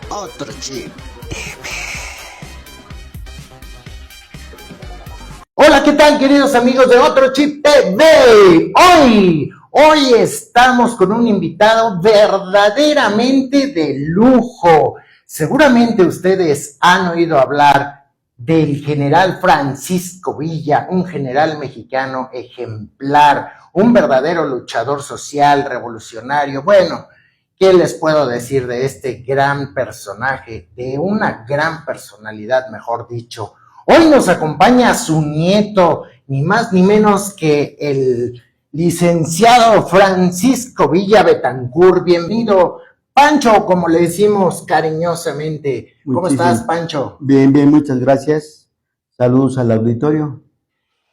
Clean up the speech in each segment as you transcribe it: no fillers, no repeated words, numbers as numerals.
Otro chip. Hola, ¿qué tal, queridos amigos de Otro Chip TV? Hoy estamos con un invitado verdaderamente de lujo. Seguramente ustedes han oído hablar del general Francisco Villa, un general mexicano ejemplar, un verdadero luchador social, revolucionario. Bueno, ¿qué les puedo decir de este gran personaje, de una gran personalidad, mejor dicho? Hoy nos acompaña su nieto, ni más ni menos que el licenciado Francisco Villa Betancourt. Bienvenido, Pancho, como le decimos cariñosamente. ¿Cómo estás, Pancho? Bien, muchas gracias. Saludos al auditorio.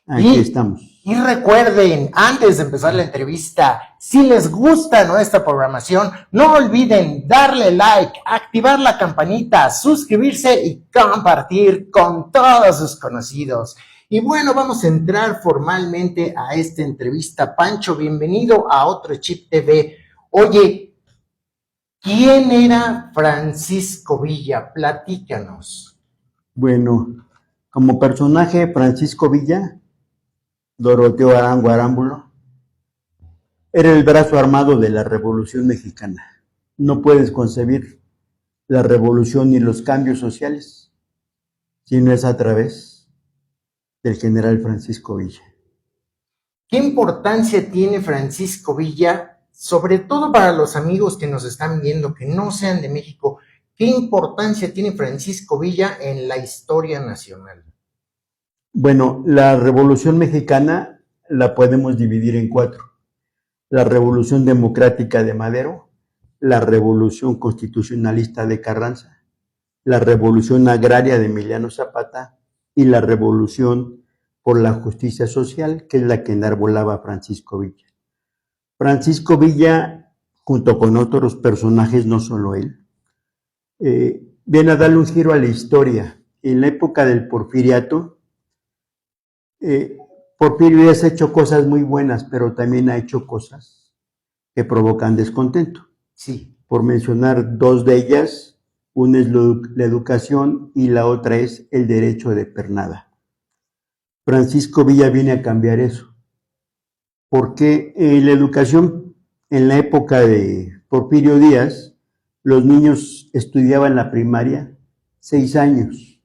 Aquí estamos. Y recuerden, antes de empezar la entrevista, si les gusta nuestra programación, no olviden darle like, activar la campanita, suscribirse y compartir con todos sus conocidos. Y bueno, vamos a entrar formalmente a esta entrevista. Pancho, bienvenido a Otro Chip TV. Oye, ¿quién era Francisco Villa? Platícanos. Bueno, como personaje, Francisco Villa, Doroteo Arango Arámbulo, era el brazo armado de la Revolución Mexicana. No puedes concebir la revolución y los cambios sociales si no es a través del general Francisco Villa. ¿Qué importancia tiene Francisco Villa, sobre todo para los amigos que nos están viendo, que no sean de México? ¿Qué importancia tiene Francisco Villa en la historia nacional? Bueno, la Revolución Mexicana la podemos dividir en cuatro. La Revolución Democrática de Madero, la Revolución Constitucionalista de Carranza, la Revolución Agraria de Emiliano Zapata y la Revolución por la Justicia Social, que es la que enarbolaba Francisco Villa. Francisco Villa, junto con otros personajes, no solo él, viene a darle un giro a la historia. En la época del Porfiriato, Porfirio ha hecho cosas muy buenas, pero también ha hecho cosas que provocan descontento. Sí. Por mencionar dos de ellas, una es la educación y la otra es el derecho de pernada. Francisco Villa viene a cambiar eso, porque la educación en la época de Porfirio Díaz, los niños estudiaban la primaria 6 años,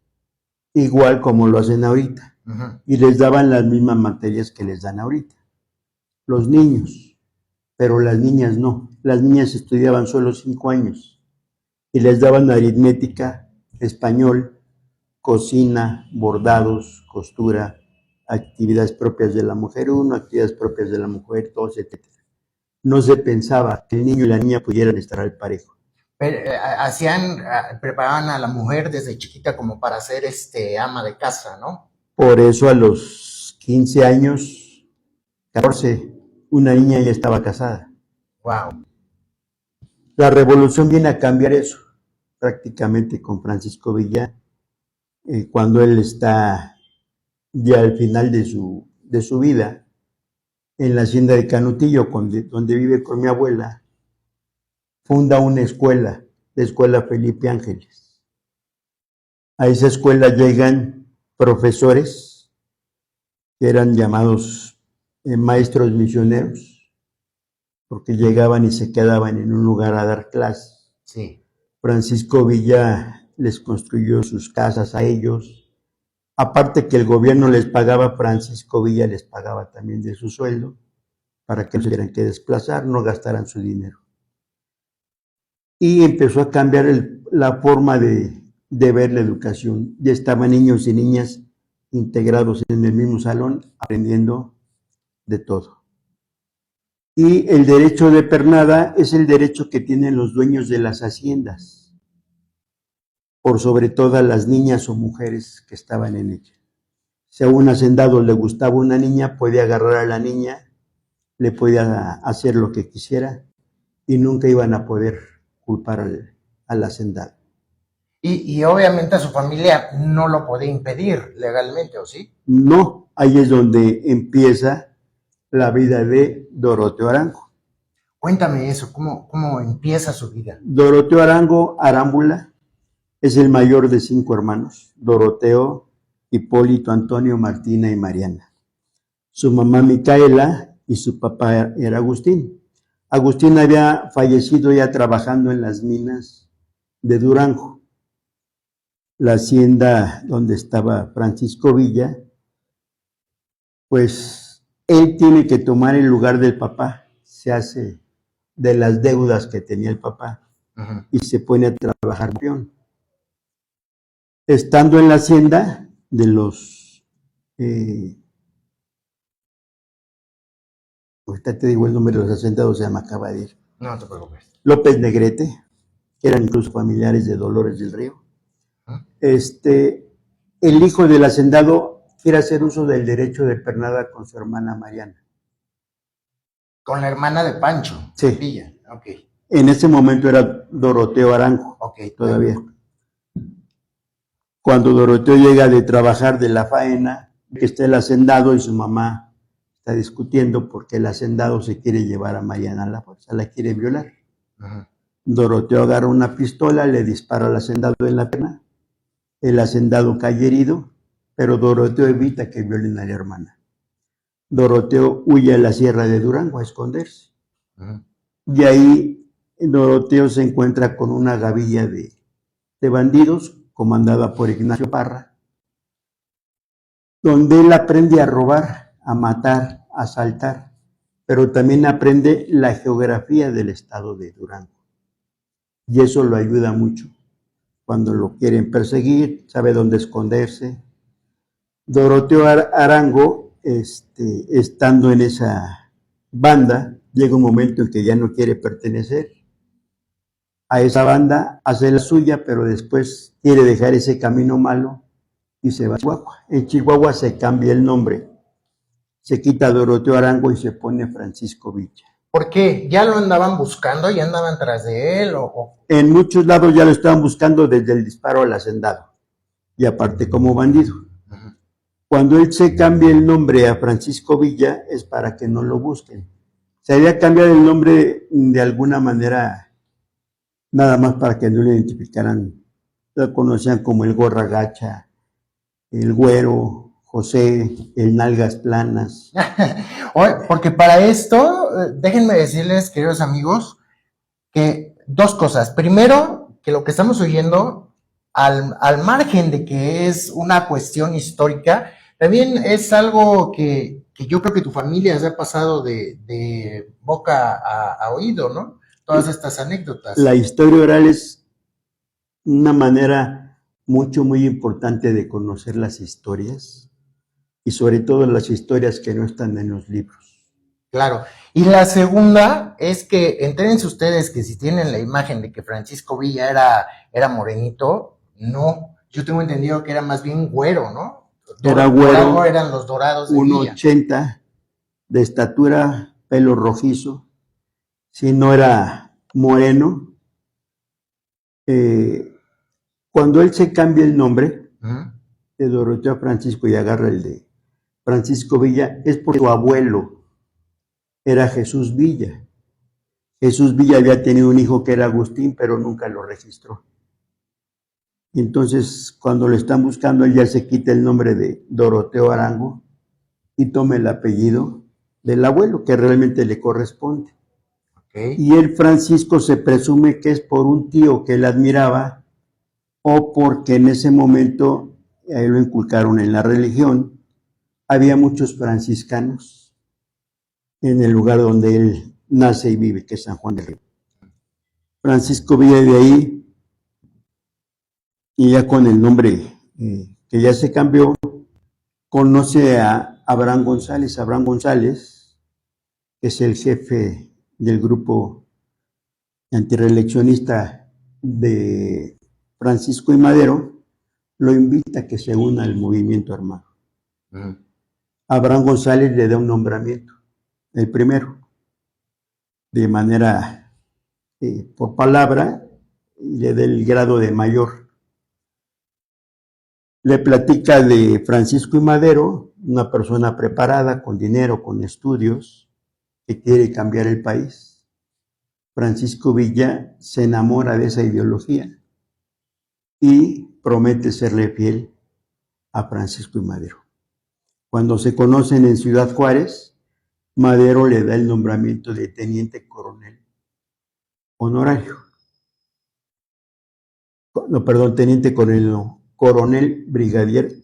igual como lo hacen ahorita. Y les daban las mismas materias que les dan ahorita. Los niños, pero las niñas no. Las niñas estudiaban solo 5 años y les daban aritmética, español, cocina, bordados, costura, actividades propias de la mujer 1, actividades propias de la mujer 2, etc. No se pensaba que el niño y la niña pudieran estar al parejo. Pero, preparaban a la mujer desde chiquita como para ser ama de casa, ¿no? Por eso a los 15 años, 14, una niña ya estaba casada. Wow. La revolución viene a cambiar eso, prácticamente con Francisco Villa, cuando él está ya al final de su vida, en la hacienda de Canutillo, donde vive con mi abuela, funda una escuela, la Escuela Felipe Ángeles. A esa escuela llegan profesores que eran llamados maestros misioneros, porque llegaban y se quedaban en un lugar a dar clases. Sí. Francisco Villa les construyó sus casas a ellos. Aparte que el gobierno les pagaba, Francisco Villa les pagaba también de su sueldo para que no se tuvieran que desplazar, no gastaran su dinero. Y empezó a cambiar la forma de ver la educación. Ya estaban niños y niñas integrados en el mismo salón, aprendiendo de todo. Y el derecho de pernada es el derecho que tienen los dueños de las haciendas, por sobre todas las niñas o mujeres que estaban en ella. Si a un hacendado le gustaba una niña, podía agarrar a la niña, le podía hacer lo que quisiera y nunca iban a poder culpar al hacendado. Y obviamente a su familia no lo podía impedir legalmente, ¿o sí? No, ahí es donde empieza la vida de Doroteo Arango. Cuéntame eso, ¿cómo empieza su vida? Doroteo Arango Arámbula es el mayor de 5 hermanos, Doroteo, Hipólito, Antonio, Martina y Mariana. Su mamá Micaela y su papá era Agustín. Agustín había fallecido ya trabajando en las minas de Durango. La hacienda donde estaba Francisco Villa, pues él tiene que tomar el lugar del papá, se hace de las deudas que tenía el papá y se pone a trabajar peón. Estando en la hacienda de los, ahorita te digo el nombre de los hacendados, se me acaba de ir. No te preocupes. López Negrete, que eran incluso familiares de Dolores del Río. El hijo del hacendado quiere hacer uso del derecho de pernada con su hermana Mariana. Con la hermana de Pancho. Sí. Villa. Ok. En ese momento era Doroteo Arango. Ok. Todavía. Cuando Doroteo llega de trabajar de la faena, que está el hacendado y su mamá está discutiendo porque el hacendado se quiere llevar a Mariana a la fuerza, la quiere violar. Doroteo agarra una pistola, le dispara al hacendado en la pierna. El hacendado cae herido, pero Doroteo evita que violen a la hermana. Doroteo huye a la sierra de Durango a esconderse. Y ahí Doroteo se encuentra con una gavilla de bandidos comandada por Ignacio Parra, donde él aprende a robar, a matar, a asaltar, pero también aprende la geografía del estado de Durango. Y eso lo ayuda mucho. Cuando lo quieren perseguir, sabe dónde esconderse. Doroteo Arango, estando en esa banda, llega un momento en que ya no quiere pertenecer a esa banda, hace la suya, pero después quiere dejar ese camino malo y se va a Chihuahua. En Chihuahua se cambia el nombre, se quita Doroteo Arango y se pone Francisco Villa. ¿Por qué? ¿Ya lo andaban buscando? ¿Ya andaban tras de él? En muchos lados ya lo estaban buscando desde el disparo al hacendado y aparte como bandido. Cuando él se cambia el nombre a Francisco Villa es para que no lo busquen. Se había cambiado el nombre de alguna manera, nada más para que no lo identificaran. Lo conocían como el Gorra Gacha, el Güero, José, el Nalgas Planas. Porque para esto, déjenme decirles, queridos amigos, que dos cosas. Primero, que lo que estamos oyendo, al margen de que es una cuestión histórica, también es algo que yo creo que tu familia se ha pasado de boca a oído, ¿no? Todas estas anécdotas. La historia oral es una manera muy importante de conocer las historias y sobre todo las historias que no están en los libros. Claro. Y la segunda es que entrérense ustedes que si tienen la imagen de que Francisco Villa era morenito, no. Yo tengo entendido que era más bien güero, ¿no? Era güero, eran los dorados de 1.80 de estatura, pelo rojizo. Si no era moreno. Cuando él se cambia el nombre de Doroteo a Francisco y agarra el de Francisco Villa, es porque su abuelo era Jesús Villa. Jesús Villa había tenido un hijo que era Agustín, pero nunca lo registró. Entonces, cuando lo están buscando, él ya se quita el nombre de Doroteo Arango y toma el apellido del abuelo, que realmente le corresponde. Y el Francisco se presume que es por un tío que él admiraba o porque en ese momento lo inculcaron en la religión. Había muchos franciscanos en el lugar donde él nace y vive, que es San Juan del Río. Francisco vive de ahí y ya con el nombre que ya se cambió, conoce a Abraham González. Abraham González es el jefe del grupo antireeleccionista de Francisco y Madero, lo invita a que se una al movimiento armado. Abraham González le da un nombramiento, el primero, de manera por palabra, y le da el grado de mayor. Le platica de Francisco y Madero, una persona preparada, con dinero, con estudios, que quiere cambiar el país. Francisco Villa se enamora de esa ideología y promete serle fiel a Francisco y Madero. Cuando se conocen en Ciudad Juárez, Madero le da el nombramiento de teniente coronel honorario. No, perdón, teniente coronel, no, coronel brigadier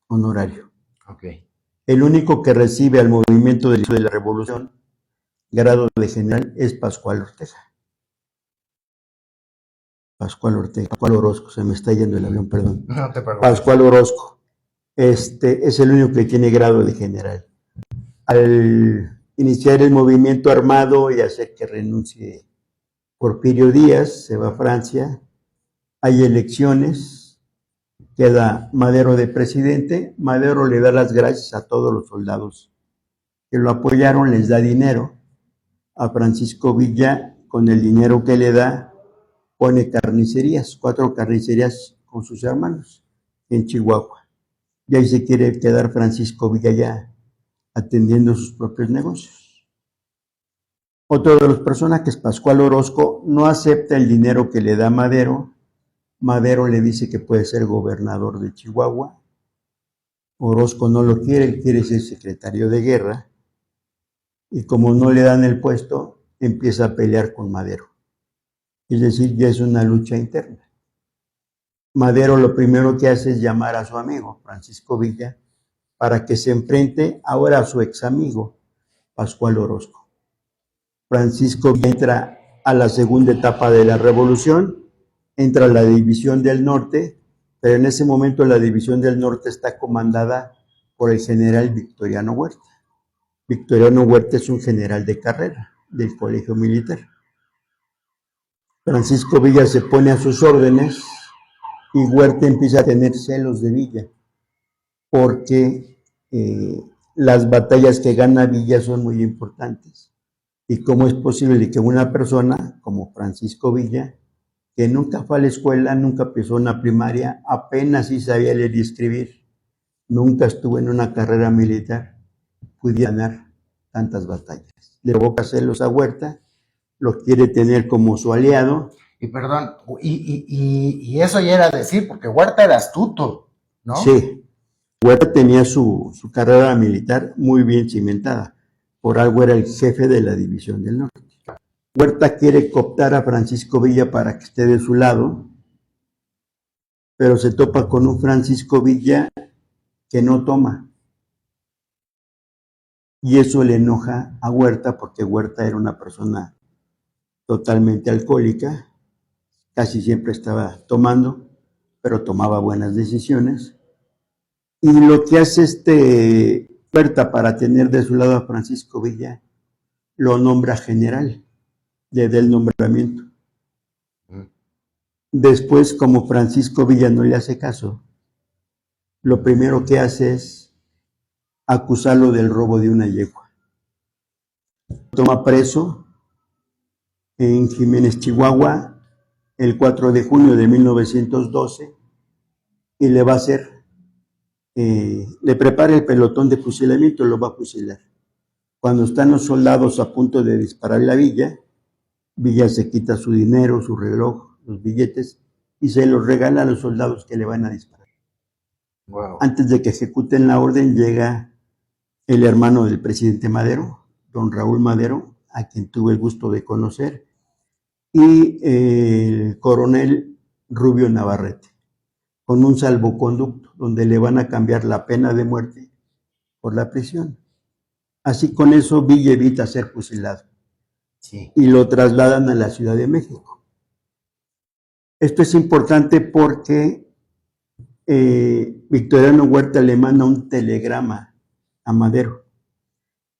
honorario. Okay. El único que recibe al movimiento de la revolución grado de general es Pascual Ortega. Pascual Orozco, se me está yendo el avión, perdón. No te preocupes. Pascual Orozco. Es el único que tiene grado de general. Al iniciar el movimiento armado y hacer que renuncie Porfirio Díaz, se va a Francia, hay elecciones, queda Madero de presidente, Madero le da las gracias a todos los soldados que lo apoyaron, les da dinero, a Francisco Villa, con el dinero que le da, pone carnicerías, 4 carnicerías con sus hermanos en Chihuahua. Y ahí se quiere quedar Francisco Villa ya atendiendo sus propios negocios. Otro de los personajes, Pascual Orozco, no acepta el dinero que le da Madero. Madero le dice que puede ser gobernador de Chihuahua. Orozco no lo quiere, él quiere ser secretario de guerra. Y como no le dan el puesto, empieza a pelear con Madero. Es decir, ya es una lucha interna. Madero lo primero que hace es llamar a su amigo, Francisco Villa, para que se enfrente ahora a su ex amigo, Pascual Orozco. Francisco Villa entra a la segunda etapa de la revolución, entra a la División del Norte, pero en ese momento la División del Norte está comandada por el general Victoriano Huerta. Victoriano Huerta es un general de carrera del Colegio Militar. Francisco Villa se pone a sus órdenes y Huerta empieza a tener celos de Villa, porque las batallas que gana Villa son muy importantes. ¿Y cómo es posible que una persona como Francisco Villa, que nunca fue a la escuela, nunca empezó una primaria, apenas sí sabía leer y escribir, nunca estuvo en una carrera militar, pudiera ganar tantas batallas? Le provoca celos a Huerta, lo quiere tener como su aliado. Y perdón, y eso ya era decir, porque Huerta era astuto, ¿no? Sí, Huerta tenía su carrera militar muy bien cimentada, por algo era el jefe de la División del Norte. Huerta quiere cooptar a Francisco Villa para que esté de su lado, pero se topa con un Francisco Villa que no toma. Y eso le enoja a Huerta, porque Huerta era una persona totalmente alcohólica, casi siempre estaba tomando, pero tomaba buenas decisiones. Y lo que hace Huerta para tener de su lado a Francisco Villa, lo nombra general, le da el nombramiento. Después, como Francisco Villa no le hace caso, lo primero que hace es acusarlo del robo de una yegua. Toma preso en Jiménez, Chihuahua, el 4 de junio de 1912, y le va a hacer, le prepara el pelotón de fusilamiento, lo va a fusilar. Cuando están los soldados a punto de dispararle a Villa, Villa se quita su dinero, su reloj, los billetes, y se los regala a los soldados que le van a disparar. Wow. Antes de que ejecuten la orden, llega el hermano del presidente Madero, don Raúl Madero, a quien tuve el gusto de conocer, y el coronel Rubio Navarrete, con un salvoconducto, donde le van a cambiar la pena de muerte por la prisión. Así con eso Villa evita ser fusilado. Sí. Y lo trasladan a la Ciudad de México. Esto es importante porque Victoriano Huerta le manda un telegrama a Madero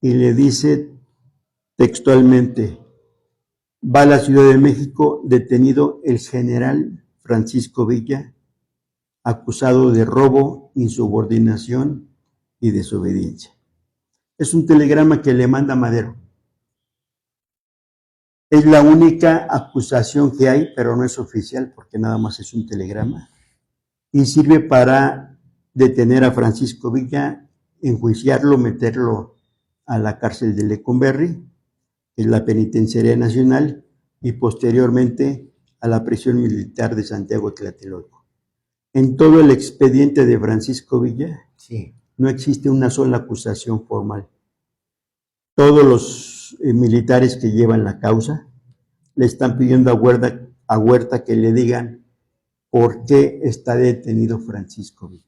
y le dice textualmente: va a la Ciudad de México detenido el general Francisco Villa, acusado de robo, insubordinación y desobediencia. Es un telegrama que le manda Madero. Es la única acusación que hay, pero no es oficial porque nada más es un telegrama. Y sirve para detener a Francisco Villa, enjuiciarlo, meterlo a la cárcel de Lecumberri, que es la penitenciaría nacional, y posteriormente a la prisión militar de Santiago Tlatelolco. En todo el expediente de Francisco Villa Sí. no existe una sola acusación formal. Todos los militares que llevan la causa le están pidiendo a Huerta que le digan por qué está detenido Francisco Villa.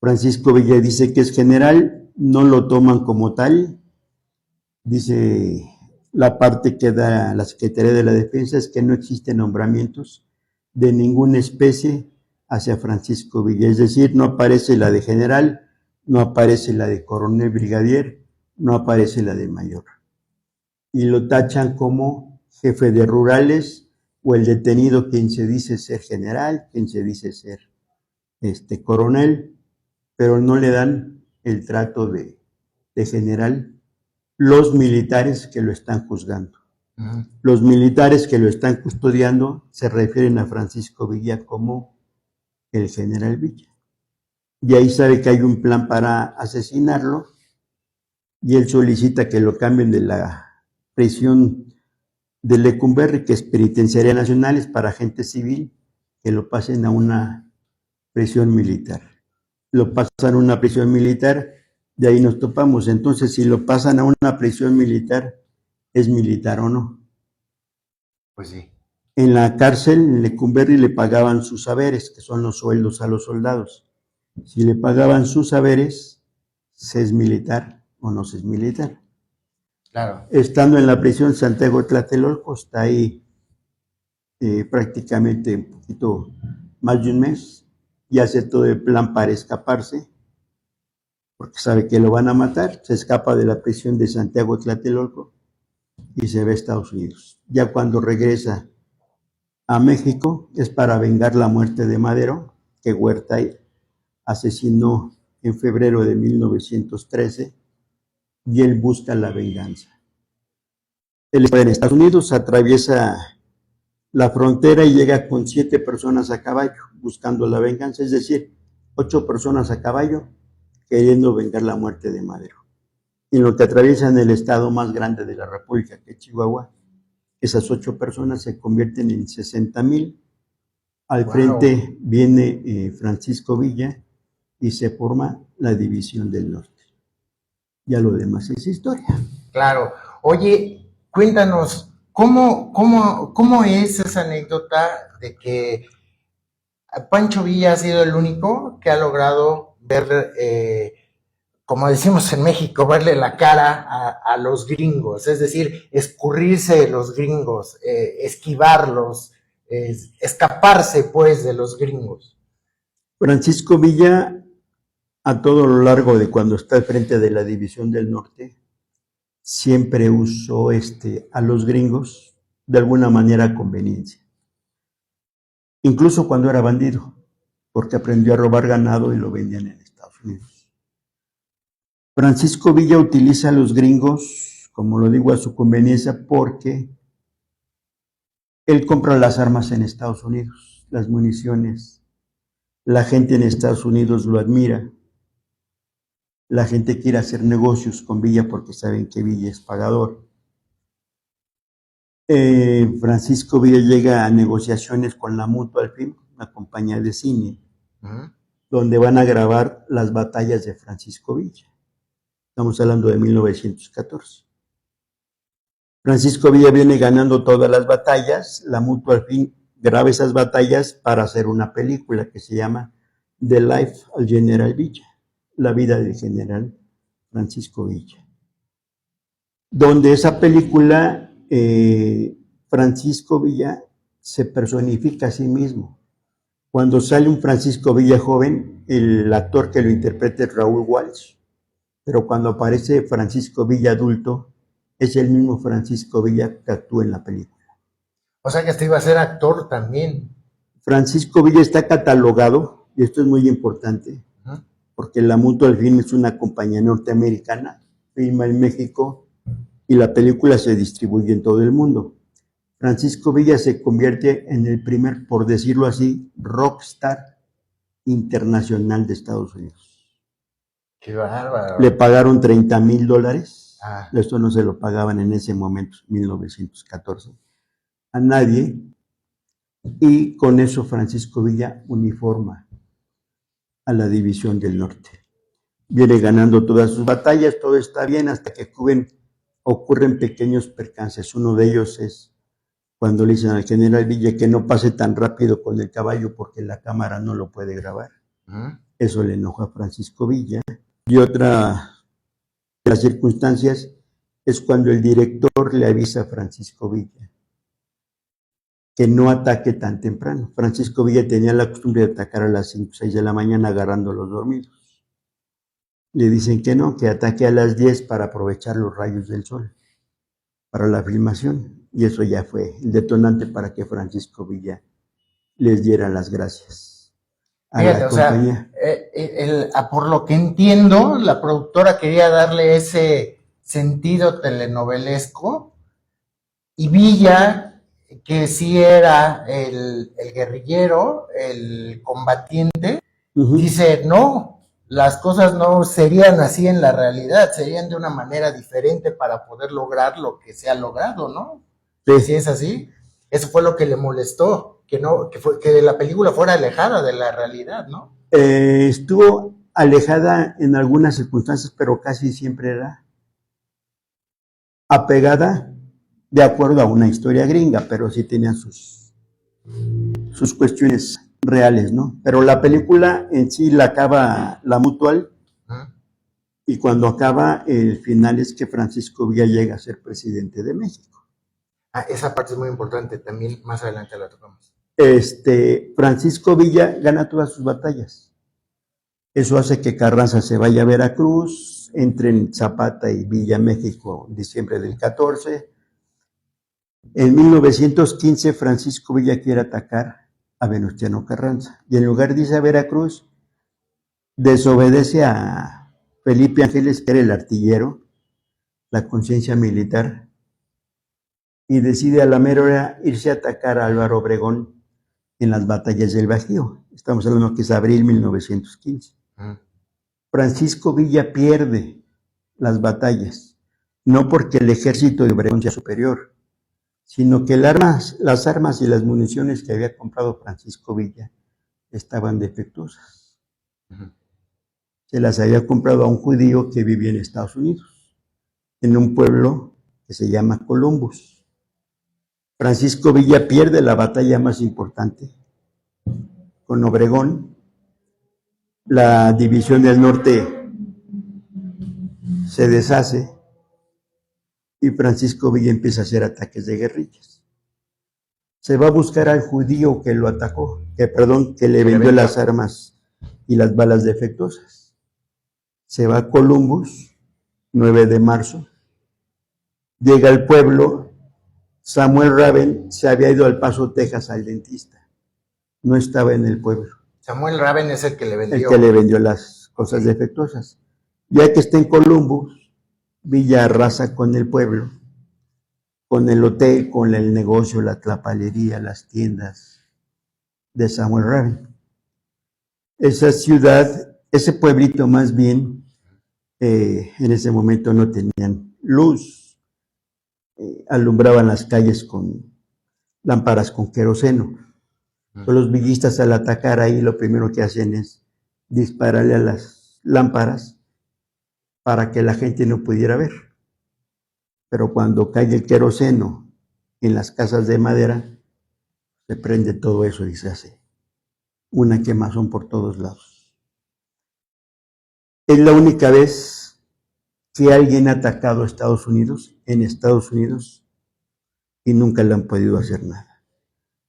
Francisco Villa dice que es general, no lo toman como tal. Dice la parte que da la Secretaría de la Defensa es que no existen nombramientos de ninguna especie hacia Francisco Villa, es decir, no aparece la de general, no aparece la de coronel brigadier, no aparece la de mayor. Y lo tachan como jefe de rurales o el detenido quien se dice ser general, quien se dice ser coronel, pero no le dan el trato de general los militares que lo están juzgando. Uh-huh. Los militares que lo están custodiando se refieren a Francisco Villa como el general Villa. Y ahí sabe que hay un plan para asesinarlo y él solicita que lo cambien de la prisión de Lecumberri, que es penitenciaria nacional, es para gente civil, que lo pasen a una prisión militar. Lo pasan a una prisión militar, de ahí nos topamos. Entonces, si lo pasan a una prisión militar, ¿es militar o no? Pues sí. En la cárcel, en Lecumberri, le pagaban sus haberes, que son los sueldos a los soldados. Si le pagaban sus haberes, ¿se es militar o no se es militar? Claro. Estando en la prisión Santiago Tlatelolco, está ahí prácticamente un poquito más de un mes, y hace todo el plan para escaparse, porque sabe que lo van a matar, se escapa de la prisión de Santiago Tlatelolco y se va a Estados Unidos. Ya cuando regresa a México es para vengar la muerte de Madero, que Huerta asesinó en febrero de 1913, y él busca la venganza. Él está en Estados Unidos, atraviesa la frontera y llega con 7 personas a caballo buscando la venganza, es decir, 8 personas a caballo queriendo vengar la muerte de Madero. Y en lo que atraviesan el estado más grande de la República, que es Chihuahua, esas 8 personas se convierten en 60,000. Al frente viene Francisco Villa y se forma la División del Norte. Ya lo demás es historia. Claro. Oye, cuéntanos, ¿cómo es esa anécdota de que Pancho Villa ha sido el único que ha logrado ver, como decimos en México, verle la cara a los gringos, es decir, escurrirse de los gringos, esquivarlos, escaparse pues de los gringos? Francisco Villa, a todo lo largo de cuando está al frente de la División del Norte, siempre usó a los gringos de alguna manera a conveniencia. Incluso cuando era bandido, porque aprendió a robar ganado y lo vendían en Estados Unidos. Francisco Villa utiliza a los gringos, como lo digo, a su conveniencia, porque él compra las armas en Estados Unidos, las municiones. La gente en Estados Unidos lo admira. La gente quiere hacer negocios con Villa porque saben que Villa es pagador. Francisco Villa llega a negociaciones con la Mutual Film, una compañía de cine, donde van a grabar las batallas de Francisco Villa. Estamos hablando de 1914. Francisco Villa viene ganando todas las batallas, la Mutual Film graba esas batallas para hacer una película que se llama The Life of General Villa, la vida del general Francisco Villa, donde esa película Francisco Villa se personifica a sí mismo. Cuando sale un Francisco Villa joven, el actor que lo interpreta es Raúl Walsh, pero cuando aparece Francisco Villa adulto, es el mismo Francisco Villa que actúa en la película. O sea que este iba a ser actor también. Francisco Villa está catalogado, y esto es muy importante, porque la Mutual Film es una compañía norteamericana, filma en México, y la película se distribuye en todo el mundo. Francisco Villa se convierte en el primer, por decirlo así, rockstar internacional de Estados Unidos. ¡Qué bárbaro! Le pagaron $30,000. Esto no se lo pagaban en ese momento, 1914. a nadie, y con eso Francisco Villa uniforma a la División del Norte. Viene ganando todas sus batallas, todo está bien, hasta que ocurren pequeños percances. Uno de ellos es cuando le dicen al general Villa que no pase tan rápido con el caballo porque la cámara no lo puede grabar. Eso le enoja a Francisco Villa. Y otra de las circunstancias es cuando el director le avisa a Francisco Villa que no ataque tan temprano. Francisco Villa tenía la costumbre de atacar a las 5 o 6 de la mañana agarrando a los dormidos. Le dicen que no, que ataque a las 10 para aprovechar los rayos del sol para la filmación. Y eso ya fue el detonante para que Francisco Villa les diera las gracias a Fíjate, la o sea, compañía. por lo que entiendo, la productora quería darle ese sentido telenovelesco y Villa, que sí era el guerrillero, el combatiente, dice, no, las cosas no serían así en la realidad, serían de una manera diferente para poder lograr lo que se ha logrado, ¿no? Sí. Si es así, eso fue lo que le molestó, que la película fuera alejada de la realidad, ¿no? Estuvo alejada en algunas circunstancias, pero casi siempre era apegada de acuerdo a una historia gringa, pero sí tenía sus cuestiones reales, ¿no? Pero la película en sí la acaba la Mutual, y cuando acaba, el final es que Francisco Villa llega a ser presidente de México. Esa parte es muy importante, también más adelante la tocamos. Francisco Villa gana todas sus batallas. Eso hace que Carranza se vaya a Veracruz, entren Zapata y Villa México en diciembre del 14. En 1915, Francisco Villa quiere atacar a Venustiano Carranza, y en lugar de irse a Veracruz, desobedece a Felipe Ángeles, que era el artillero, la conciencia militar, y decide a la mera hora irse a atacar a Álvaro Obregón en las batallas del Bajío. Estamos hablando que es abril 1915. Francisco Villa pierde las batallas, no porque el ejército de Obregón sea superior, sino que las armas y las municiones que había comprado Francisco Villa estaban defectuosas. Se las había comprado a un judío que vivía en Estados Unidos, en un pueblo que se llama Columbus. Francisco Villa pierde la batalla más importante con Obregón. La División del Norte se deshace y Francisco Villa empieza a hacer ataques de guerrillas. Se va a buscar al judío que lo atacó, que le vendió las armas y las balas defectuosas. Se va a Columbus, 9 de marzo. Llega al pueblo. Samuel Raven se había ido al Paso, Texas, al dentista. No estaba en el pueblo. Samuel Raven es el que le vendió. El que le vendió las cosas defectuosas. Ya que está en Columbus, Villa arrasa con el pueblo, con el hotel, con el negocio, la tlapalería, las tiendas de Samuel Raven. Esa ciudad, ese pueblito más bien, en ese momento no tenían luz. Alumbraban las calles con lámparas con queroseno. Los villistas, al atacar ahí, lo primero que hacen es dispararle a las lámparas para que la gente no pudiera ver. Pero cuando cae el queroseno en las casas de madera, se prende todo eso y se hace una quemazón por todos lados. Es la única vez que alguien ha atacado a Estados Unidos, en Estados Unidos, y nunca le han podido hacer nada.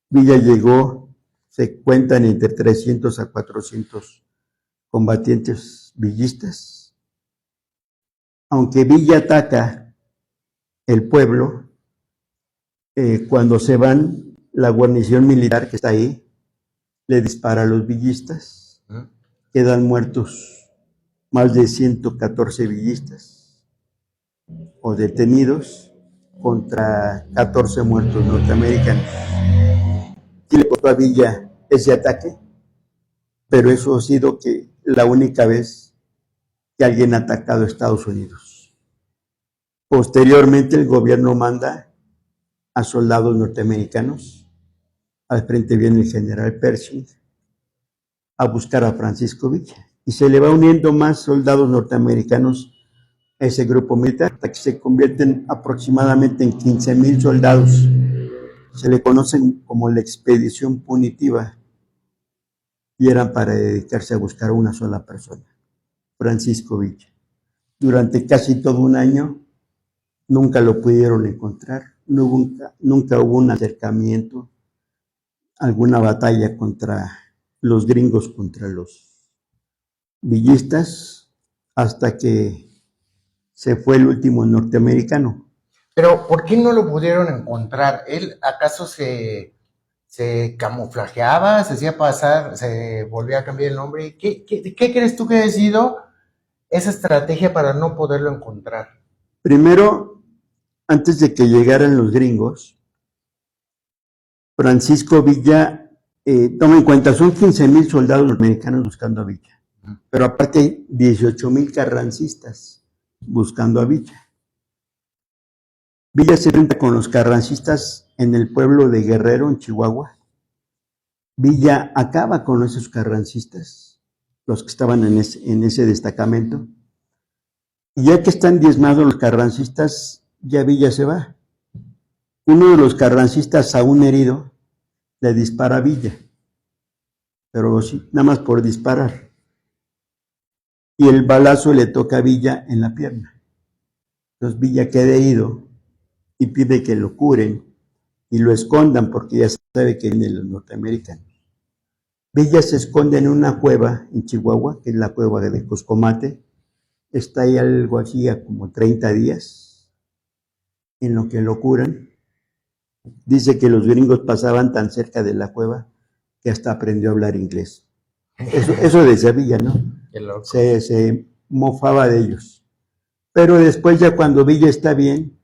Villa llegó, se cuentan entre 300 a 400 combatientes villistas. Aunque Villa ataca el pueblo, cuando se van, la guarnición militar que está ahí le dispara a los villistas. Quedan muertos más de 114 villistas o detenidos contra 14 muertos norteamericanos. Sí le costó a Villa ese ataque, pero eso ha sido la única vez que alguien ha atacado a Estados Unidos. Posteriormente el gobierno manda a soldados norteamericanos. Al frente viene el general Pershing a buscar a Francisco Villa. Y se le va uniendo más soldados norteamericanos a ese grupo militar, hasta que se convierten aproximadamente en 15,000 soldados. Se le conocen como la expedición punitiva y eran para dedicarse a buscar a una sola persona, Francisco Villa. Durante casi todo un año nunca lo pudieron encontrar, nunca hubo un acercamiento, alguna batalla contra los gringos, contra los villistas, hasta que se fue el último norteamericano. Pero, ¿por qué no lo pudieron encontrar? ¿Él acaso se camuflajeaba, se hacía pasar, se volvía a cambiar el nombre? ¿Qué crees tú que ha sido esa estrategia para no poderlo encontrar? Primero, antes de que llegaran los gringos, Francisco Villa, toma en cuenta, son 15,000 soldados norteamericanos buscando a Villa, pero aparte hay 18,000 carrancistas buscando a Villa. Villa se enfrenta con los carrancistas en el pueblo de Guerrero, en Chihuahua. Villa acaba con esos carrancistas, los que estaban en ese destacamento. Y ya que están diezmados los carrancistas, ya Villa se va. Uno de los carrancistas, aún herido, le dispara a Villa, pero sí, nada más por disparar. Y el balazo le toca a Villa en la pierna. Entonces Villa queda herido y pide que lo curen y lo escondan porque ya sabe que vienen los norteamericanos. Villa se esconde en una cueva en Chihuahua, que es la cueva de Coscomate. Está ahí algo así a como 30 días en lo que lo curan. Dice que los gringos pasaban tan cerca de la cueva que hasta aprendió a hablar inglés. Eso decía Villa, ¿no? Qué loco. Se mofaba de ellos. Pero después, ya cuando Villa está bien,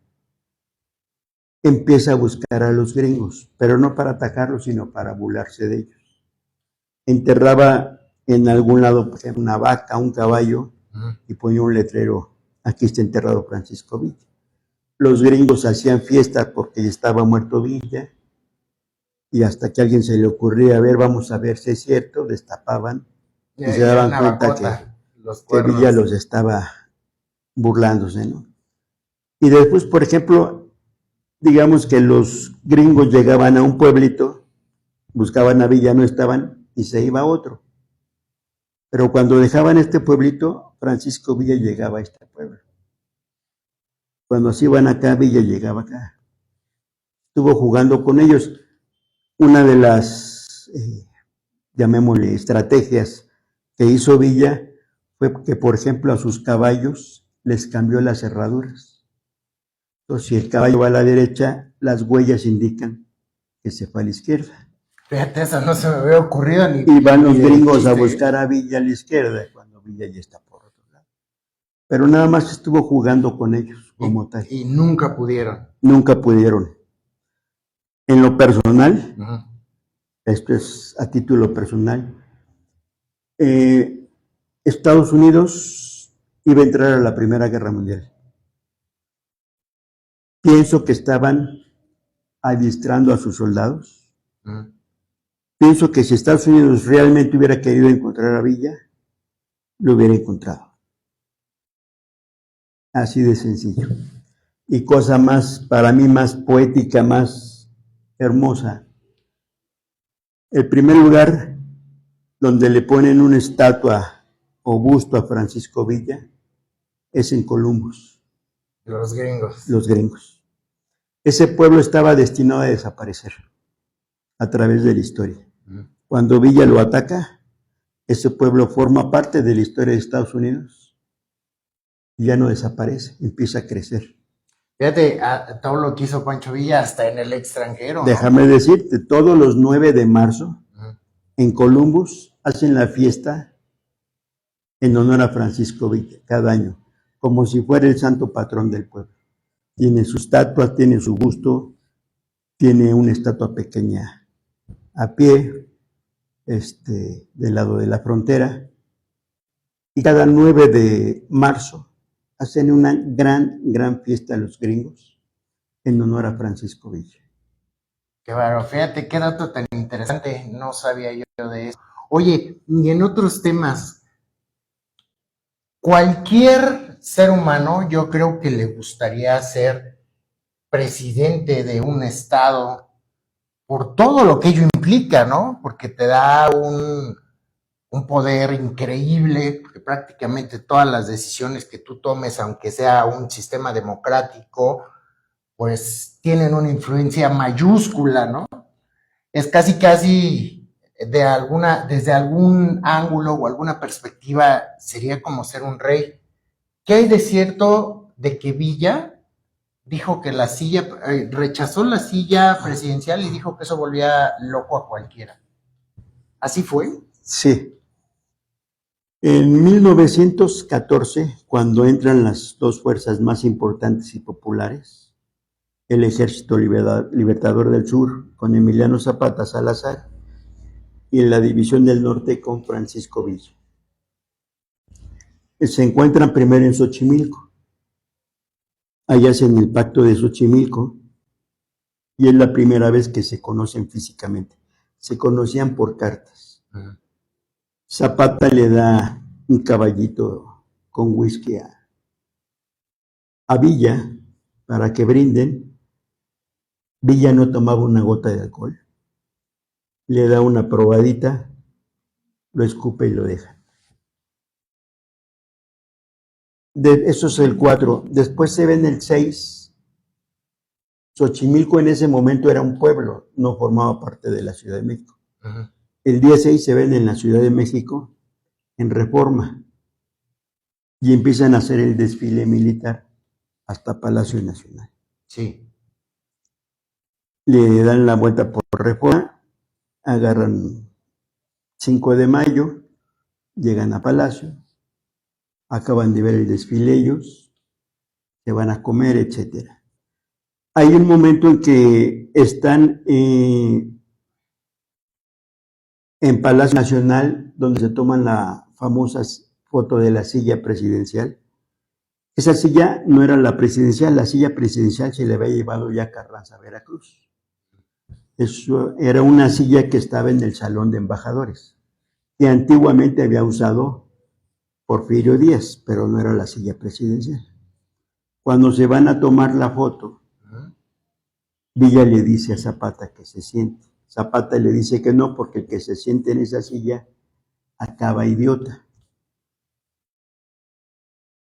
empieza a buscar a los gringos, pero no para atacarlos, sino para burlarse de ellos. Enterraba en algún lado, por ejemplo, una vaca, un caballo, y ponía un letrero: aquí está enterrado Francisco Villa. Los gringos hacían fiestas porque ya estaba muerto Villa, y hasta que a alguien se le ocurría, a ver, vamos a ver si es cierto, destapaban y se daban cuenta que Villa los estaba burlándose, ¿no? Y después, por ejemplo, digamos que los gringos llegaban a un pueblito, buscaban a Villa, no estaban, y se iba a otro. Pero cuando dejaban este pueblito, Francisco Villa llegaba a este pueblo. Cuando se iban acá, Villa llegaba acá. Estuvo jugando con ellos. Una de las, llamémosle, estrategias que hizo Villa fue que, por ejemplo, a sus caballos les cambió las cerraduras. Entonces, si el caballo va a la derecha, las huellas indican que se fue a la izquierda. Fíjate, eso no se me había ocurrido ni. Y van los gringos a buscar a Villa a la izquierda, cuando Villa ya está por otro lado. Pero nada más estuvo jugando con ellos, como tal. Y nunca pudieron. Nunca pudieron. En lo personal, esto es a título personal, Estados Unidos iba a entrar a la Primera Guerra Mundial. Pienso que estaban adiestrando a sus soldados. Pienso que si Estados Unidos realmente hubiera querido encontrar a Villa, lo hubiera encontrado. Así de sencillo. Y cosa más, para mí, más poética, más hermosa. El primer lugar donde le ponen una estatua o busto a Francisco Villa es en Columbus. Los gringos. Los gringos. Ese pueblo estaba destinado a desaparecer a través de la historia. Cuando Villa lo ataca, ese pueblo forma parte de la historia de Estados Unidos y ya no desaparece, empieza a crecer. Fíjate, todo lo que hizo Pancho Villa hasta en el extranjero, ¿no? Déjame decirte, todos los 9 de marzo en Columbus hacen la fiesta en honor a Francisco Villa cada año, como si fuera el santo patrón del pueblo. Tiene su estatua, tiene su busto, tiene una estatua pequeña a pie, del lado de la frontera, y cada 9 de marzo hacen una gran fiesta a los gringos en honor a Francisco Villa. Qué bárbaro, fíjate qué dato tan interesante, no sabía yo de eso. Oye, y en otros temas, cualquier ser humano yo creo que le gustaría ser presidente de un estado por todo lo que ello implica, ¿no? Porque te da un poder increíble, porque prácticamente todas las decisiones que tú tomes, aunque sea un sistema democrático, pues tienen una influencia mayúscula, ¿no? Es casi desde algún ángulo o alguna perspectiva, sería como ser un rey. ¿Qué hay de cierto de que Villa dijo que rechazó la silla presidencial y dijo que eso volvía loco a cualquiera? ¿Así fue? Sí. En 1914, cuando entran las dos fuerzas más importantes y populares, el Ejército Libertador del Sur con Emiliano Zapata Salazar y la División del Norte con Francisco Villa. Se encuentran primero en Xochimilco. Allá hacen el pacto de Xochimilco y es la primera vez que se conocen físicamente. Se conocían por cartas. Zapata le da un caballito con whisky a Villa para que brinden. Villa no tomaba una gota de alcohol. Le da una probadita, lo escupe y lo deja. Eso es el 4. Después se ve en el 6. Xochimilco en ese momento era un pueblo, no formaba parte de la Ciudad de México. El día 6 se ven en la Ciudad de México, en Reforma, y empiezan a hacer el desfile militar hasta Palacio Nacional. Sí. Le dan la vuelta por Reforma, agarran 5 de mayo, llegan a Palacio, acaban de ver el desfile ellos, se van a comer, etc. Hay un momento en que están en Palacio Nacional, donde se toman la famosa foto de la silla presidencial. Esa silla no era la presidencial, la silla presidencial se le había llevado ya Carranza a Veracruz. Eso era una silla que estaba en el Salón de Embajadores, que antiguamente había usado Porfirio Díaz, pero no era la silla presidencial. Cuando se van a tomar la foto, Villa le dice a Zapata que se siente. Zapata le dice que no, porque el que se siente en esa silla acaba idiota.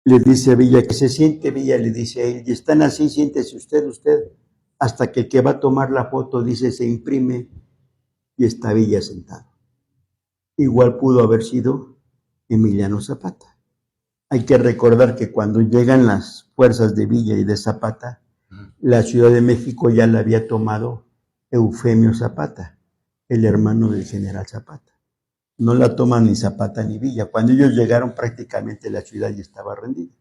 Le dice a Villa que se siente, Villa le dice a él, y están así, siéntese usted, hasta que el que va a tomar la foto dice se imprime y está Villa sentado. Igual pudo haber sido Emiliano Zapata. Hay que recordar que cuando llegan las fuerzas de Villa y de Zapata, la Ciudad de México ya la había tomado Eufemio Zapata, el hermano del general Zapata. No la toman ni Zapata ni Villa. Cuando ellos llegaron prácticamente la ciudad ya estaba rendida.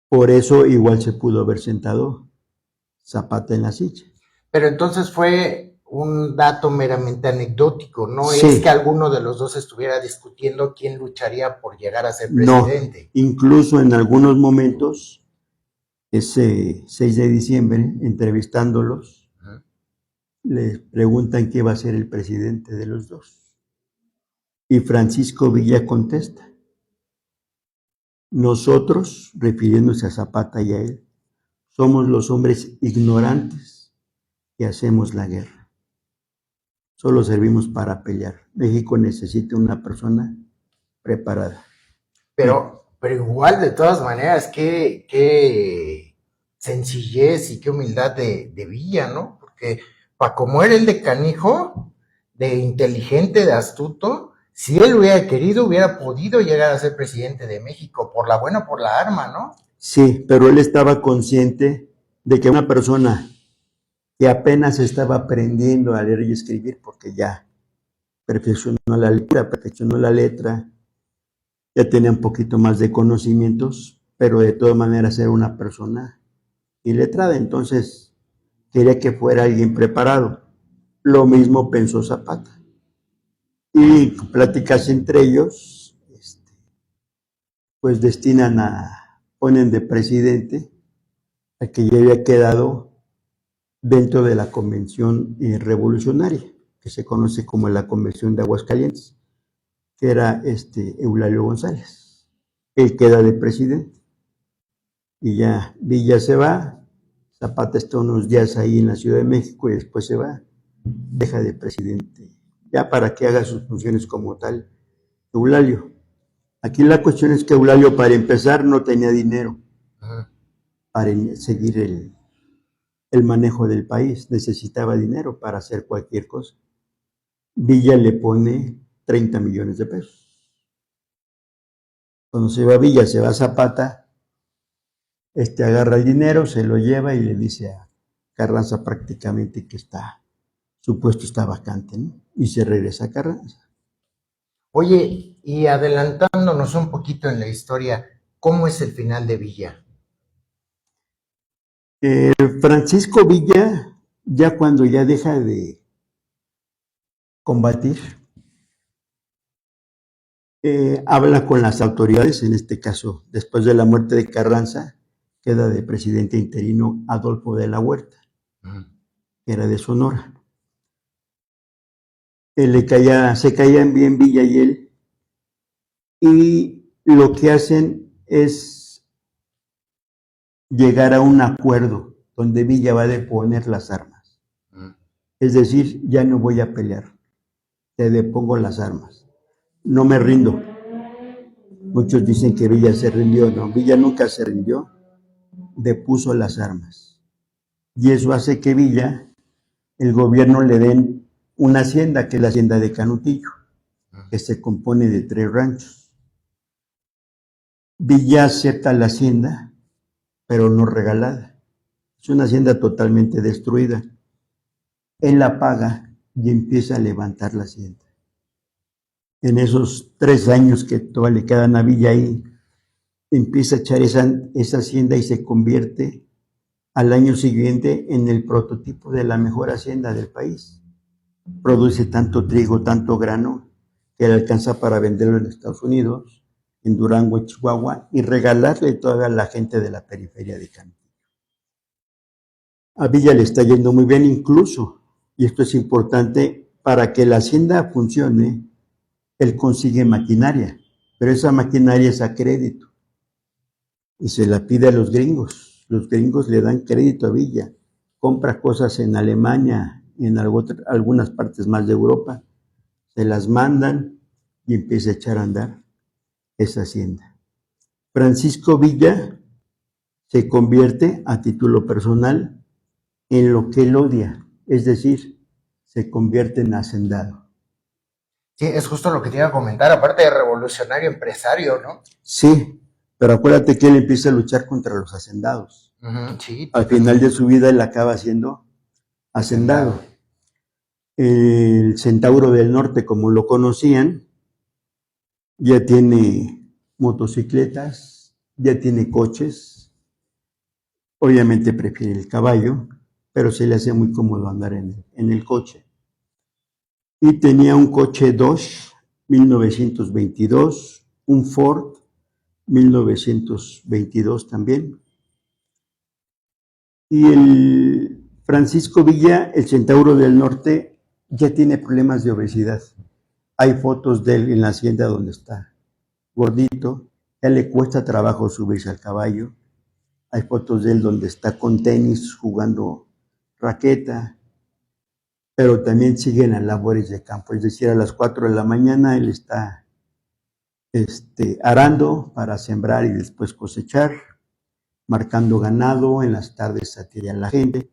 Por eso igual se pudo haber sentado Zapata en la silla. Pero entonces fue un dato meramente anecdótico, no Sí. Es que alguno de los dos estuviera discutiendo quién lucharía por llegar a ser presidente. No, incluso en algunos momentos, ese 6 de diciembre, entrevistándolos, les preguntan qué va a ser el presidente de los dos. Y Francisco Villa contesta, nosotros, refiriéndose a Zapata y a él, somos los hombres ignorantes que hacemos la guerra. Solo servimos para pelear. México necesita una persona preparada. Pero igual, de todas maneras, qué sencillez y qué humildad de Villa, ¿no? Porque para como era el de canijo, de inteligente, de astuto, si él hubiera querido, hubiera podido llegar a ser presidente de México, por la buena o por la arma, ¿no? Sí, pero él estaba consciente de que una persona que apenas estaba aprendiendo a leer y escribir, porque ya perfeccionó la letra, ya tenía un poquito más de conocimientos, pero de todas maneras era una persona iletrada, entonces quería que fuera alguien preparado. Lo mismo pensó Zapata. Y pláticas entre ellos, pues ponen de presidente que ya había quedado dentro de la convención revolucionaria, que se conoce como la Convención de Aguascalientes, que era Eulalio González. Él queda de presidente. Y ya Villa se va, Zapata está unos días ahí en la Ciudad de México y después se va, deja de presidente, ya para que haga sus funciones como tal Eulalio. Aquí la cuestión es que Eulalio, para empezar, no tenía dinero para seguir el manejo del país, necesitaba dinero para hacer cualquier cosa. Villa le pone 30 millones de pesos. Cuando se va Villa, se va Zapata, agarra el dinero, se lo lleva y le dice a Carranza prácticamente que su puesto está vacante, ¿no? Y se regresa a Carranza. Oye, y adelantándonos un poquito en la historia, ¿cómo es el final de Villa? Francisco Villa, ya cuando ya deja de combatir, habla con las autoridades, en este caso, después de la muerte de Carranza, queda de presidente interino Adolfo de la Huerta, que era de Sonora. Se caían bien Villa y él, y lo que hacen es llegar a un acuerdo donde Villa va a deponer las armas. Es decir, ya no voy a pelear, te depongo las armas, no me rindo. Muchos dicen que Villa se rindió, no, Villa nunca se rindió, depuso las armas. Y eso hace que Villa, el gobierno le den una hacienda, que es la hacienda de Canutillo, que se compone de 3 ranchos. Villa acepta la hacienda, pero no regalada. Es una hacienda totalmente destruida. Él la paga y empieza a levantar la hacienda. En esos 3 años que todavía le quedan a Villa ahí, empieza a echar esa hacienda y se convierte al año siguiente en el prototipo de la mejor hacienda del país. Produce tanto trigo, tanto grano, que le alcanza para venderlo en Estados Unidos, en Durango, en Chihuahua, y regalarle todavía a la gente de la periferia de Canutillo. A Villa le está yendo muy bien incluso, y esto es importante, para que la hacienda funcione, él consigue maquinaria, pero esa maquinaria es a crédito, y se la pide a los gringos. Los gringos le dan crédito a Villa, compra cosas en Alemania y en algunas partes más de Europa, se las mandan y empieza a echar a andar esa hacienda. Francisco Villa se convierte a título personal en lo que él odia, es decir, se convierte en hacendado. Sí, es justo lo que te iba a comentar, aparte de revolucionario empresario, ¿no? Sí, pero acuérdate que él empieza a luchar contra los hacendados. Sí. Al final de su vida él acaba siendo hacendado. El Centauro del Norte, como lo conocían, ya tiene motocicletas, ya tiene coches, obviamente prefiere el caballo, pero se le hace muy cómodo andar en el coche. Y tenía un coche Dodge 1922, un Ford 1922 también. Y el Francisco Villa, el Centauro del Norte, ya tiene problemas de obesidad. Hay fotos de él en la hacienda donde está gordito, ya le cuesta trabajo subirse al caballo. Hay fotos de él donde está con tenis, jugando raqueta, pero también sigue en las labores de campo. Es decir, a las 4 de la mañana él está arando para sembrar y después cosechar, marcando ganado, en las tardes atiende a la gente.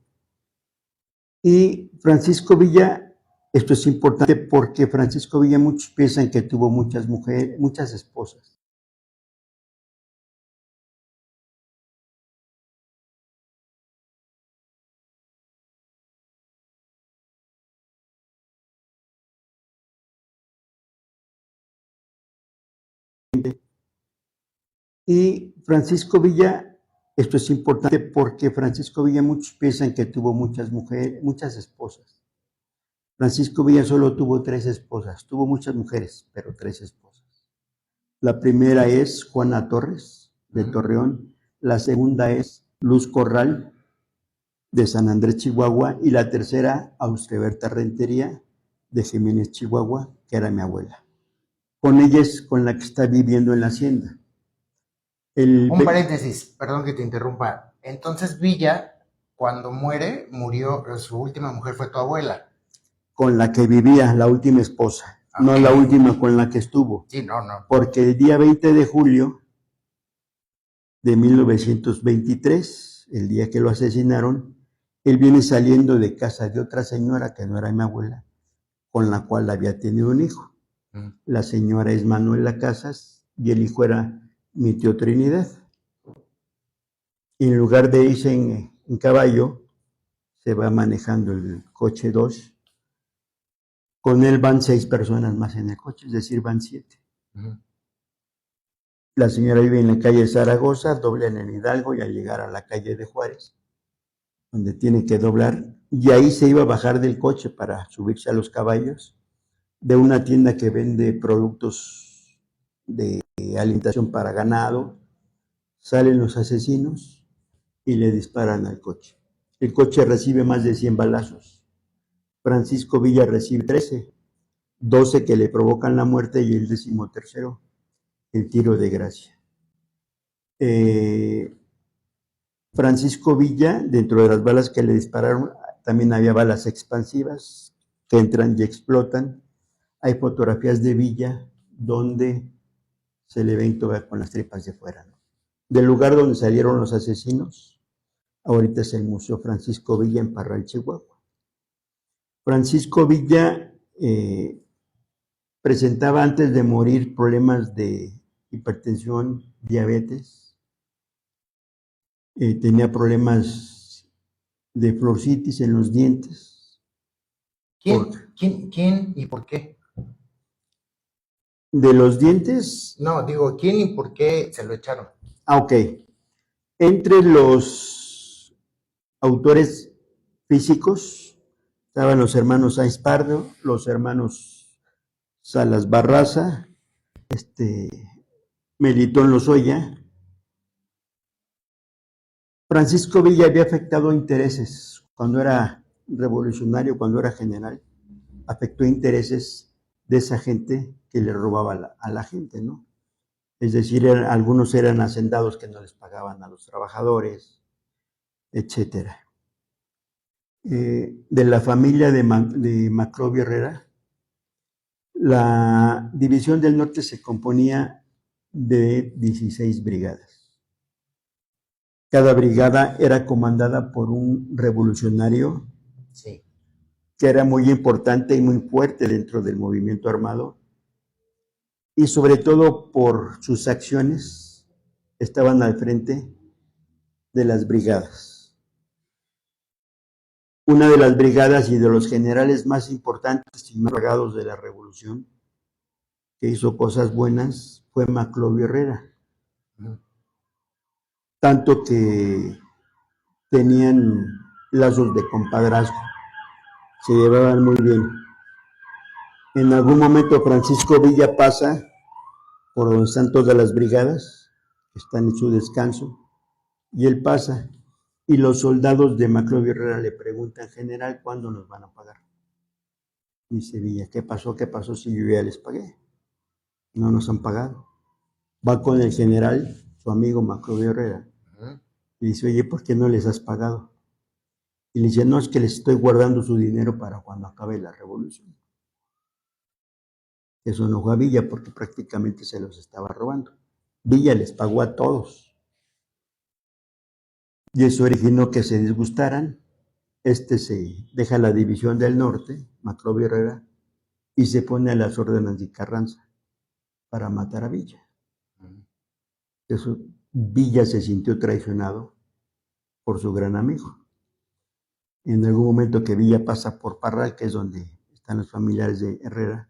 Y Francisco Villa, esto es importante porque Francisco Villa, muchos piensan que tuvo muchas mujeres, muchas esposas. Y Francisco Villa, esto es importante porque Francisco Villa, muchos piensan que tuvo muchas mujeres, muchas esposas. Francisco Villa solo tuvo 3 esposas, tuvo muchas mujeres, pero 3 esposas. La primera es Juana Torres, de Torreón. La segunda es Luz Corral, de San Andrés, Chihuahua, y la tercera, Austriaberta Rentería, de Jiménez, Chihuahua, que era mi abuela. Con ella es con la que está viviendo en la hacienda. Un paréntesis, perdón que te interrumpa. Entonces Villa, cuando murió, su última mujer fue tu abuela. Con la que vivía, la última esposa, no la última con la que estuvo. Sí, no. Porque el día 20 de julio de 1923, el día que lo asesinaron, él viene saliendo de casa de otra señora que no era mi abuela, con la cual había tenido un hijo. La señora es Manuela Casas y el hijo era mi tío Trinidad. Y en lugar de irse en caballo, se va manejando el coche 2. Con él van 6 personas más en el coche, es decir, van 7. La señora vive en la calle Zaragoza, doblan en Hidalgo y al llegar a la calle de Juárez, donde tiene que doblar, y ahí se iba a bajar del coche para subirse a los caballos de una tienda que vende productos de alimentación para ganado. Salen los asesinos y le disparan al coche. El coche recibe más de 100 balazos. Francisco Villa recibe 13, 12 que le provocan la muerte y el 13º, el tiro de gracia. Francisco Villa, dentro de las balas que le dispararon, también había balas expansivas que entran y explotan. Hay fotografías de Villa donde se le ven todavía con las tripas de fuera, ¿no? Del lugar donde salieron los asesinos, ahorita es el Museo Francisco Villa en Parral, Chihuahua. Francisco Villa presentaba antes de morir problemas de hipertensión, diabetes, tenía problemas de fluorocitis en los dientes. ¿Quién y por qué? De los dientes. No, digo, ¿quién y por qué se lo echaron? Ok. Entre los autores físicos estaban los hermanos Sáenz Pardo, los hermanos Salas Barraza, Melitón Lozoya. Francisco Villa había afectado intereses cuando era revolucionario, cuando era general, afectó intereses de esa gente que le robaba a la gente, ¿no? Es decir, algunos eran hacendados que no les pagaban a los trabajadores, etcétera. De la familia de Maclovio Herrera, la División del Norte se componía de 16 brigadas. Cada brigada era comandada por un revolucionario, sí, que era muy importante y muy fuerte dentro del movimiento armado, y sobre todo por sus acciones estaban al frente de las brigadas. Una de las brigadas y de los generales más importantes y más pagados de la revolución, que hizo cosas buenas, fue Maclovio Herrera. Tanto que tenían lazos de compadrazgo, se llevaban muy bien. En algún momento Francisco Villa pasa por donde están todas las brigadas, que están en su descanso, y él pasa, y los soldados de Maclovio Herrera le preguntan, general, ¿cuándo nos van a pagar? Dice Villa, ¿qué pasó? ¿Qué pasó si yo ya les pagué? No nos han pagado. Va con el general, su amigo Maclovio Herrera, y dice, oye, ¿por qué no les has pagado? Y le dice, no, es que les estoy guardando su dinero para cuando acabe la revolución. Eso enojó a Villa porque prácticamente se los estaba robando. Villa les pagó a todos. Y eso originó que se disgustaran. Se deja la División del Norte, Maclovio Herrera, y se pone a las órdenes de Carranza para matar a Villa. Eso, Villa se sintió traicionado por su gran amigo. En algún momento que Villa pasa por Parral, que es donde están los familiares de Herrera,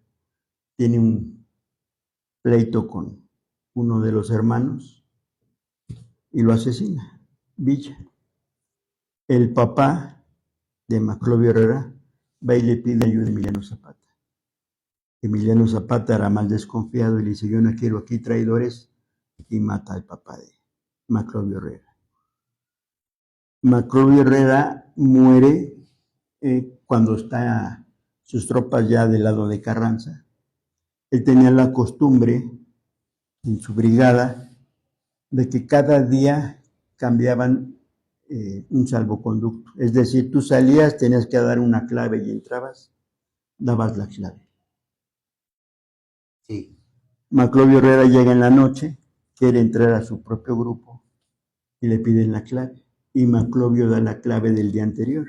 tiene un pleito con uno de los hermanos y lo asesina, Villa. El papá de Maclovio Herrera va y le pide ayuda a Emiliano Zapata. Emiliano Zapata era más desconfiado y le dice, yo no quiero aquí traidores, y mata al papá de Maclovio Herrera. Maclovio Herrera muere cuando está sus tropas ya del lado de Carranza. Él tenía la costumbre en su brigada de que cada día cambiaban un salvoconducto. Es decir, tú salías, tenías que dar una clave y entrabas, dabas la clave. Sí. Maclovio Herrera llega en la noche, quiere entrar a su propio grupo y le piden la clave. Y Maclovio da la clave del día anterior.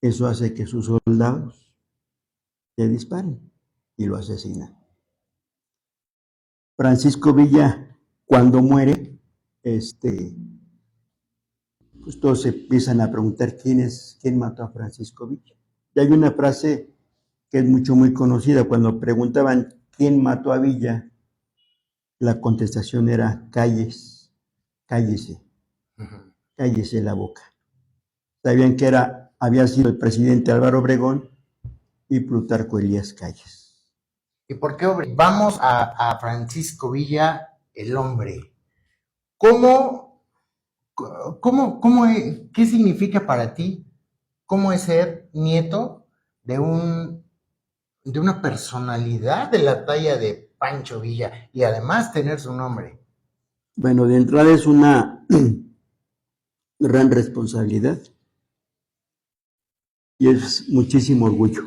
Eso hace que sus soldados le disparen y lo asesinan. Francisco Villa, cuando muere, pues todos se empiezan a preguntar quién mató a Francisco Villa. Y hay una frase que es muy conocida, cuando preguntaban quién mató a Villa, la contestación era cállese la boca. Sabían que había sido el presidente Álvaro Obregón y Plutarco Elías Calles. ¿Y por qué vamos a Francisco Villa, el hombre? ¿Qué significa para ti? ¿Cómo es ser nieto de una personalidad de la talla de Pancho Villa y además tener su nombre? Bueno, de entrada es una gran responsabilidad y es muchísimo orgullo.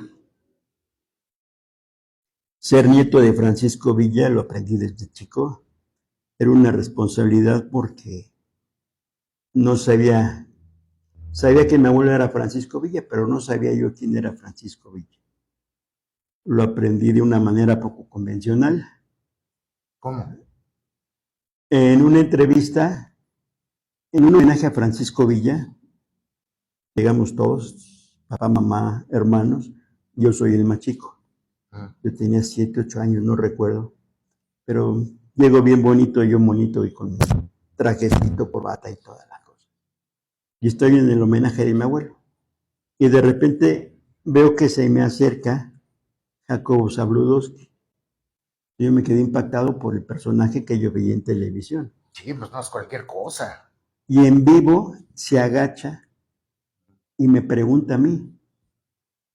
Ser nieto de Francisco Villa, lo aprendí desde chico, era una responsabilidad porque no sabía que mi abuelo era Francisco Villa, pero no sabía yo quién era Francisco Villa. Lo aprendí de una manera poco convencional. ¿Cómo? En una entrevista, en un homenaje a Francisco Villa, llegamos todos, papá, mamá, hermanos, yo soy el más chico. Yo tenía 7, 8 años, no recuerdo, pero llego bien bonito, yo bonito y con trajecito, corbata y toda la cosa. Y estoy en el homenaje de mi abuelo. Y de repente veo que se me acerca Jacobo Zabludowski. Yo me quedé impactado por el personaje que yo veía en televisión. Sí, pues no es cualquier cosa. Y en vivo se agacha y me pregunta a mí,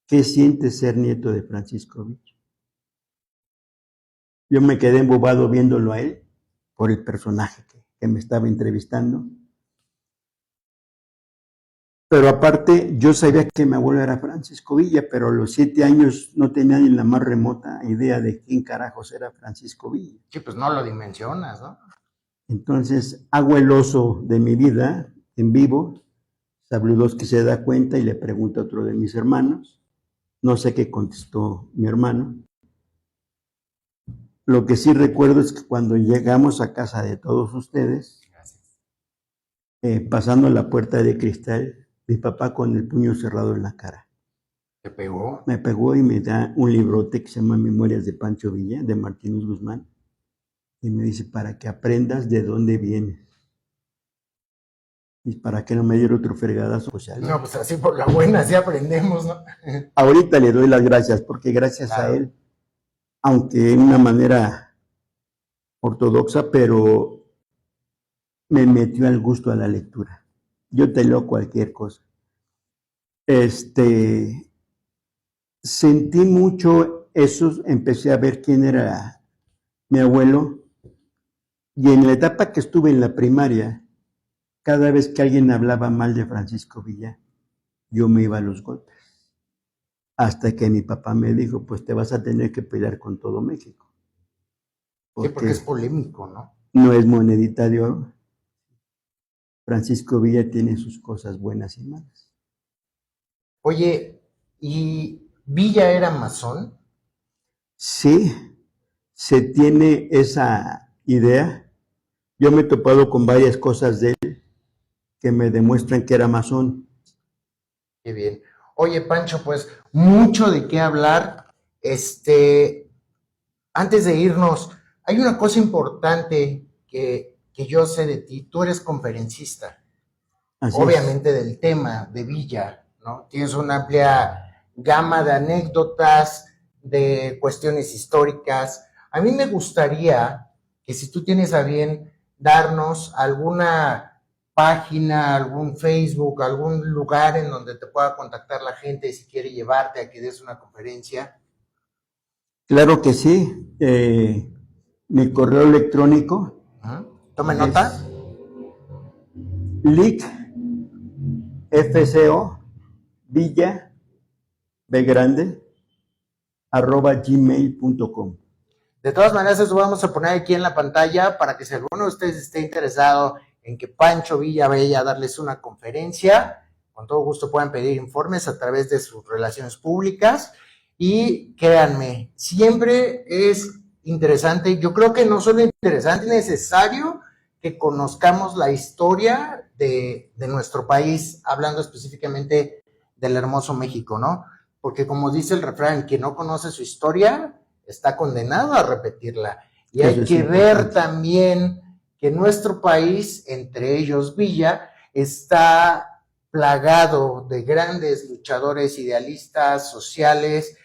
¿qué siente ser nieto de Francisco Villa? Yo me quedé embobado viéndolo a él por el personaje que me estaba entrevistando. Pero aparte, yo sabía que mi abuelo era Francisco Villa, pero a los 7 años no tenía ni la más remota idea de quién carajos era Francisco Villa. Sí, pues no lo dimensionas, ¿no? Entonces hago el oso de mi vida en vivo. Zabludowski se da cuenta y le pregunta a otro de mis hermanos. No sé qué contestó mi hermano. Lo que sí recuerdo es que cuando llegamos a casa de todos ustedes, pasando la puerta de cristal, mi papá con el puño cerrado en la cara. ¿Te pegó? Me pegó y me da un librote que se llama Memorias de Pancho Villa, de Martínez Guzmán, y me dice, para que aprendas de dónde vienes. Y para que no me diera otro fregadazo social. No, pues así por la buena, así aprendemos, ¿no? Ahorita le doy las gracias, porque gracias a él, aunque de una manera ortodoxa, pero me metió al gusto a la lectura. Yo te leo cualquier cosa. Sentí mucho eso, empecé a ver quién era mi abuelo, y en la etapa que estuve en la primaria, cada vez que alguien hablaba mal de Francisco Villa, yo me iba a los golpes. Hasta que mi papá me dijo, pues te vas a tener que pelear con todo México. Porque es polémico, ¿no? No es monedita de oro. Francisco Villa tiene sus cosas buenas y malas. Oye, ¿y Villa era masón? Sí, se tiene esa idea. Yo me he topado con varias cosas de él que me demuestran que era masón. Qué bien. Oye, Pancho, pues mucho de qué hablar. Antes de irnos, hay una cosa importante que yo sé de ti. Tú eres conferencista, obviamente del tema de Villa, ¿no? Tienes una amplia gama de anécdotas, de cuestiones históricas. A mí me gustaría que si tú tienes a bien darnos alguna página, algún Facebook, algún lugar en donde te pueda contactar la gente si quiere llevarte a que des una conferencia? Claro que sí. Mi correo electrónico Tome nota. es licfco villa b grande @gmail.com. De todas maneras, eso vamos a poner aquí en la pantalla para que si alguno de ustedes esté interesado en que Pancho Villa vaya a darles una conferencia, con todo gusto puedan pedir informes a través de sus relaciones públicas. Y créanme, siempre es interesante, yo creo que no solo interesante, es necesario que conozcamos la historia de nuestro país, hablando específicamente del hermoso México, ¿no? Porque como dice el refrán, quien no conoce su historia está condenado a repetirla. Y hay que ver también que nuestro país, entre ellos Villa, está plagado de grandes luchadores idealistas, sociales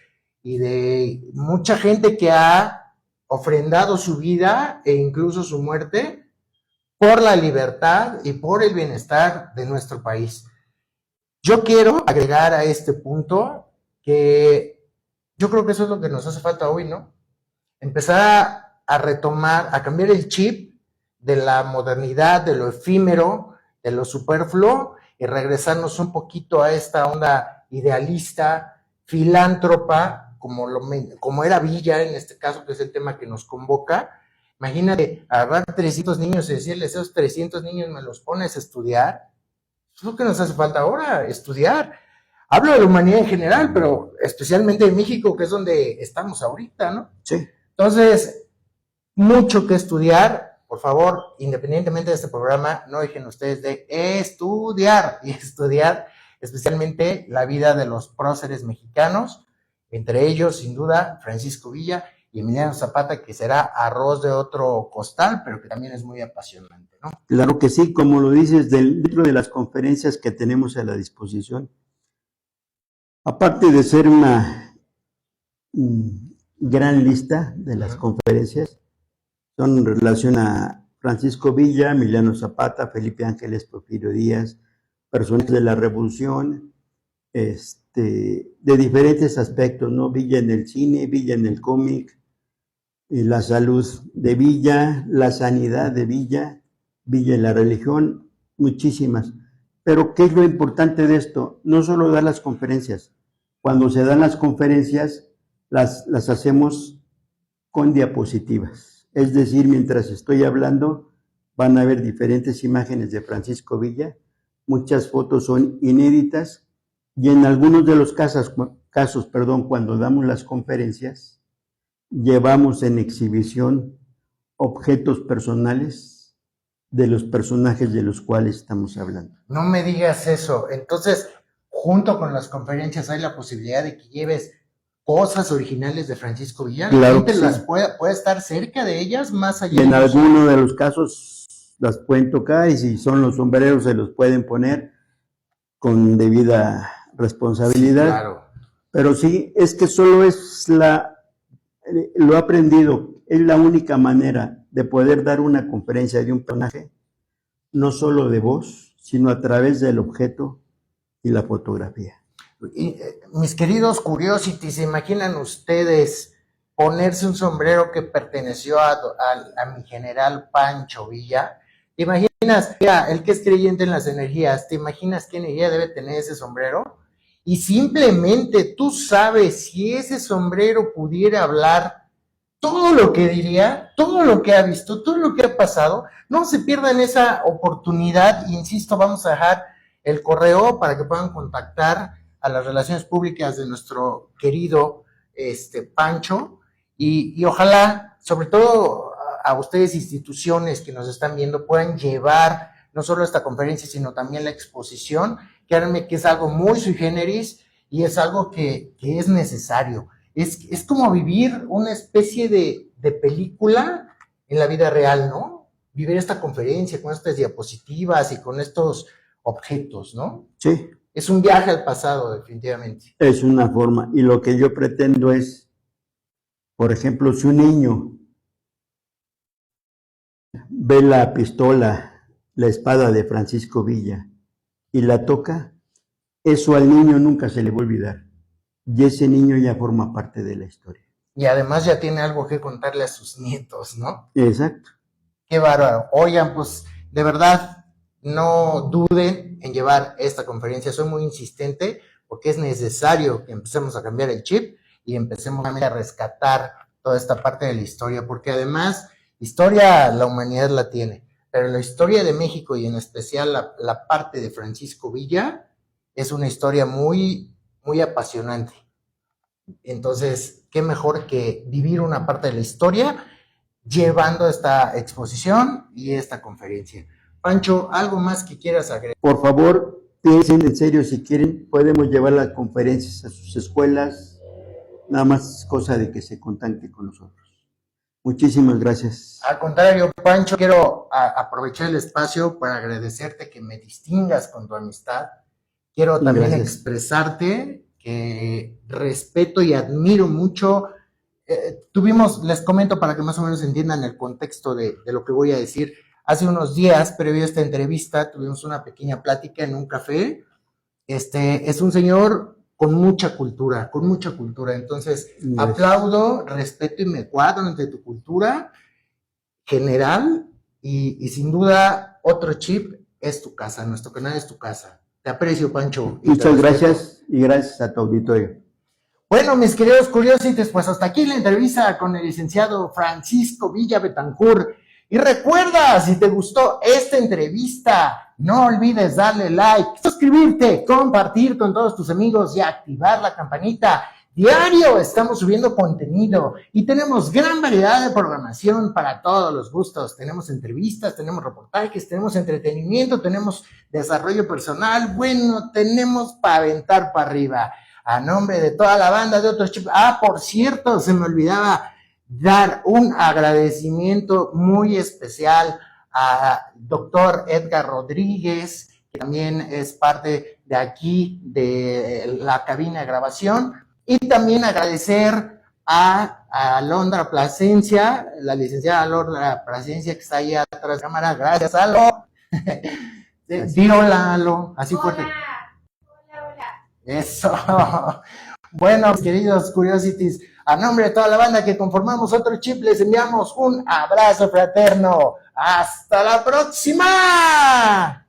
y de mucha gente que ha ofrendado su vida e incluso su muerte por la libertad y por el bienestar de nuestro país. Yo quiero agregar a este punto que yo creo que eso es lo que nos hace falta hoy, ¿no? Empezar a retomar, a cambiar el chip de la modernidad, de lo efímero, de lo superfluo, y regresarnos un poquito a esta onda idealista, filántropa, como era Villa en este caso, que es el tema que nos convoca. Imagínate agarrar 300 niños y decirles, esos 300 niños me los pones a estudiar. Es lo que nos hace falta ahora, estudiar. Hablo de la humanidad en general, pero especialmente en México, que es donde estamos ahorita, ¿no? Sí. Entonces, mucho que estudiar. Por favor, independientemente de este programa, no dejen ustedes de estudiar y estudiar especialmente la vida de los próceres mexicanos, entre ellos, sin duda, Francisco Villa y Emiliano Zapata, que será arroz de otro costal, pero que también es muy apasionante, ¿no? Claro que sí, como lo dices, dentro de las conferencias que tenemos a la disposición, aparte de ser una gran lista de las conferencias, son en relación a Francisco Villa, Emiliano Zapata, Felipe Ángeles, Porfirio Díaz, personajes de la Revolución, de diferentes aspectos, ¿no? Villa en el cine, Villa en el cómic, la salud de Villa, la sanidad de Villa, Villa en la religión, muchísimas. Pero ¿qué es lo importante de esto? No solo dar las conferencias. Cuando se dan las conferencias, las hacemos con diapositivas. Es decir, mientras estoy hablando, van a ver diferentes imágenes de Francisco Villa, muchas fotos son inéditas, y en algunos de los casos, cuando damos las conferencias, llevamos en exhibición objetos personales de los personajes de los cuales estamos hablando. No me digas eso. Entonces, junto con las conferencias hay la posibilidad de que lleves cosas originales de Francisco Villa. Claro, la gente sí. las puede estar cerca de ellas, más allá. Y en alguno de los casos las pueden tocar, y si son los sombreros se los pueden poner con debida responsabilidad. Sí, claro. Pero sí, es que solo es lo he aprendido, es la única manera de poder dar una conferencia de un personaje, no solo de voz, sino a través del objeto y la fotografía. Y, mis queridos Curiosity, ¿se imaginan ustedes ponerse un sombrero que perteneció a mi general Pancho Villa? ¿Te imaginas, mira, el que es creyente en las energías, ¿te imaginas qué energía debe tener ese sombrero? Y simplemente tú sabes, si ese sombrero pudiera hablar, todo lo que diría, todo lo que ha visto, todo lo que ha pasado, no se pierdan esa oportunidad. Insisto, vamos a dejar el correo para que puedan contactar a las relaciones públicas de nuestro querido Pancho, y ojalá, sobre todo a ustedes, instituciones que nos están viendo, puedan llevar no solo esta conferencia, sino también la exposición. Créanme que es algo muy sui generis y es algo que es necesario. Es como vivir una especie de película en la vida real, ¿no? Vivir esta conferencia con estas diapositivas y con estos objetos, ¿no? Sí. Es un viaje al pasado, definitivamente. Es una forma. Y lo que yo pretendo es, por ejemplo, si un niño ve la pistola la espada de Francisco Villa y la toca, eso al niño nunca se le va a olvidar. Y ese niño ya forma parte de la historia. Y además ya tiene algo que contarle a sus nietos, ¿no? Exacto. Qué bárbaro. Oigan, pues de verdad, no duden en llevar esta conferencia. Soy muy insistente porque es necesario que empecemos a cambiar el chip y empecemos a rescatar toda esta parte de la historia, porque además, historia la humanidad la tiene, pero la historia de México y en especial la parte de Francisco Villa es una historia muy, muy apasionante. Entonces, qué mejor que vivir una parte de la historia llevando esta exposición y esta conferencia. Pancho, ¿algo más que quieras agregar? Por favor, piensen en serio, si quieren, podemos llevar las conferencias a sus escuelas, nada más es cosa de que se contacten con nosotros. Muchísimas gracias. Al contrario, Pancho, quiero aprovechar el espacio para agradecerte que me distingas con tu amistad. Quiero también expresarte que respeto y admiro mucho. Les comento para que más o menos entiendan el contexto de lo que voy a decir. Hace unos días, previo a esta entrevista, tuvimos una pequeña plática en un café. Es un señor con mucha cultura. Entonces, aplaudo, respeto y me cuadro ante tu cultura general y sin duda otro chip es tu casa, nuestro canal es tu casa. Te aprecio, Pancho. Muchas gracias y gracias a tu auditorio. Bueno, mis queridos Curiosities, pues hasta aquí la entrevista con el licenciado Francisco Villa Betancourt. Y recuerda, si te gustó esta entrevista, no olvides darle like, suscribirte, compartir con todos tus amigos y activar la campanita. Diario estamos subiendo contenido y tenemos gran variedad de programación para todos los gustos. Tenemos entrevistas, tenemos reportajes, tenemos entretenimiento, tenemos desarrollo personal. Bueno, tenemos para aventar para arriba. A nombre de toda la banda de Otro Chip. Por cierto, se me olvidaba dar un agradecimiento muy especial a doctor Edgar Rodríguez, que también es parte de aquí, de la cabina de grabación, y también agradecer a Alondra Plasencia, la licenciada Alondra Plasencia, que está ahí atrás de la cámara. Gracias, Alo. Di hola, Alo, así fuerte. Eso. Bueno, mis queridos Curiosities, a nombre de toda la banda que conformamos Otro Chip, les enviamos un abrazo fraterno. ¡Hasta la próxima!